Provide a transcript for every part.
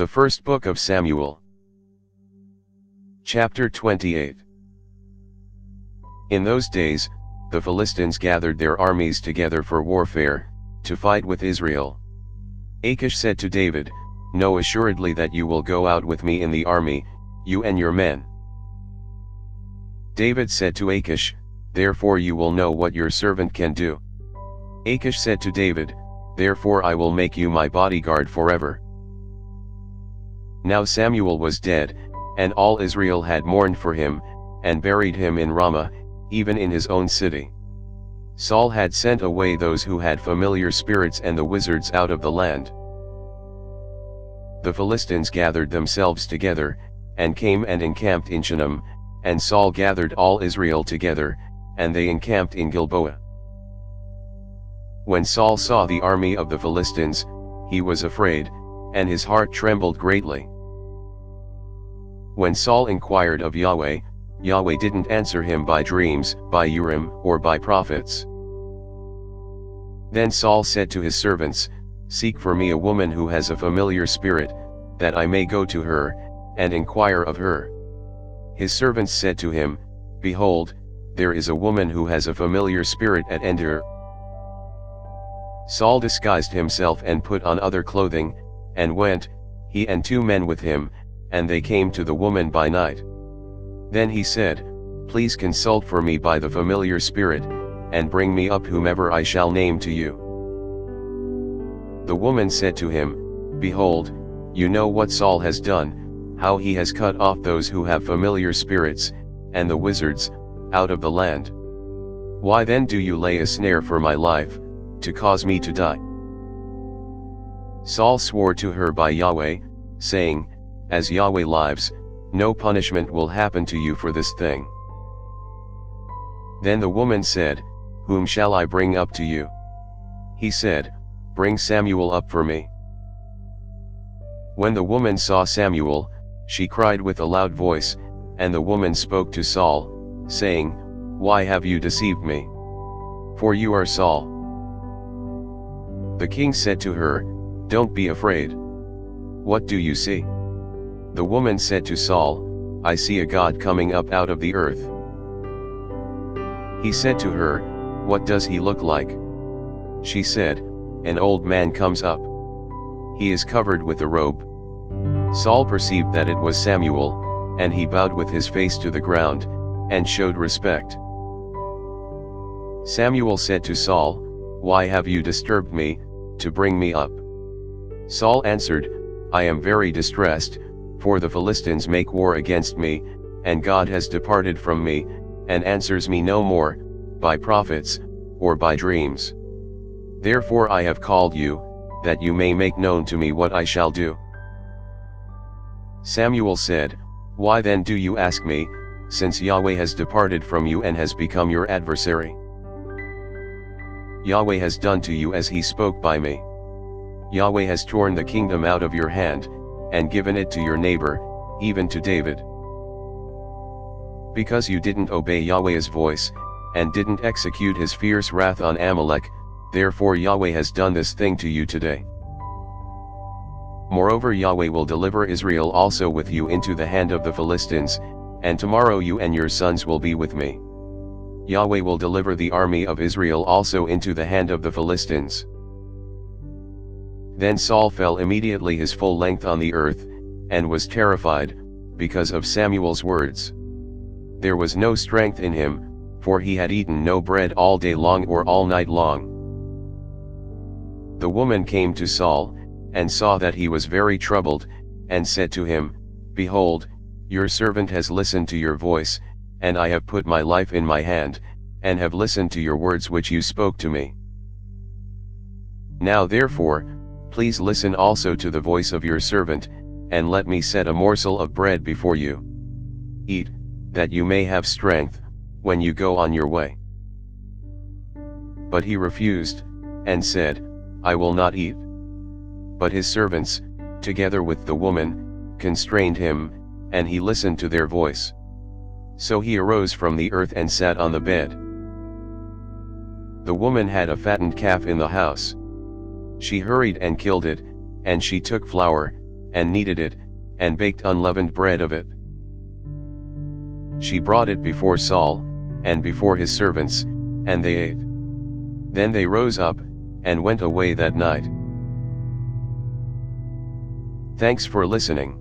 The First Book of Samuel. Chapter 28. In those days, the Philistines gathered their armies together for warfare, to fight with Israel. Achish said to David, "Know assuredly that you will go out with me in the army, you and your men." David said to Achish, "Therefore you will know what your servant can do." Achish said to David, "Therefore I will make you my bodyguard forever." Now Samuel was dead, and all Israel had mourned for him, and buried him in Ramah, even in his own city. Saul had sent away those who had familiar spirits and the wizards out of the land. The Philistines gathered themselves together, and came and encamped in Shunem, and Saul gathered all Israel together, and they encamped in Gilboa. When Saul saw the army of the Philistines, he was afraid, and his heart trembled greatly. When Saul inquired of Yahweh, Yahweh didn't answer him by dreams, by Urim, or by prophets. Then Saul said to his servants, "Seek for me a woman who has a familiar spirit, that I may go to her, and inquire of her." His servants said to him, "Behold, there is a woman who has a familiar spirit at Endur." Saul disguised himself and put on other clothing, and went, he and 2 men with him, and they came to the woman by night. Then he said, "Please consult for me by the familiar spirit, and bring me up whomever I shall name to you." The woman said to him, "Behold, you know what Saul has done, how he has cut off those who have familiar spirits, and the wizards, out of the land. Why then do you lay a snare for my life, to cause me to die?" Saul swore to her by Yahweh, saying, "As Yahweh lives, no punishment will happen to you for this thing." Then the woman said, "Whom shall I bring up to you?" He said, "Bring Samuel up for me." When the woman saw Samuel, she cried with a loud voice, and the woman spoke to Saul, saying, "Why have you deceived me? For you are Saul." The king said to her, "Don't be afraid. What do you see?" The woman said to Saul, "I see a god coming up out of the earth." He said to her, "What does he look like?" She said, "An old man comes up. He is covered with a robe." Saul perceived that it was Samuel, and he bowed with his face to the ground, and showed respect. Samuel said to Saul, "Why have you disturbed me, to bring me up?" Saul answered, "I am very distressed, for the Philistines make war against me, and God has departed from me, and answers me no more, by prophets, or by dreams. Therefore I have called you, that you may make known to me what I shall do." Samuel said, "Why then do you ask me, since Yahweh has departed from you and has become your adversary? Yahweh has done to you as he spoke by me. Yahweh has torn the kingdom out of your hand, and given it to your neighbor, even to David. Because you didn't obey Yahweh's voice, and didn't execute his fierce wrath on Amalek, therefore Yahweh has done this thing to you today. Moreover, Yahweh will deliver Israel also with you into the hand of the Philistines, and tomorrow you and your sons will be with me. Yahweh will deliver the army of Israel also into the hand of the Philistines." Then Saul fell immediately his full length on the earth, and was terrified, because of Samuel's words. There was no strength in him, for he had eaten no bread all day long or all night long. The woman came to Saul, and saw that he was very troubled, and said to him, "Behold, your servant has listened to your voice, and I have put my life in my hand, and have listened to your words which you spoke to me. Now therefore, please listen also to the voice of your servant, and let me set a morsel of bread before you. Eat, that you may have strength, when you go on your way." But he refused, and said, "I will not eat." But his servants, together with the woman, constrained him, and he listened to their voice. So he arose from the earth and sat on the bed. The woman had a fattened calf in the house. She hurried and killed it, and she took flour, and kneaded it, and baked unleavened bread of it. She brought it before Saul, and before his servants, and they ate. Then they rose up, and went away that night. Thanks for listening.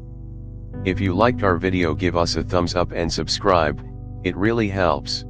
If you liked our video, give us a thumbs up and subscribe, it really helps.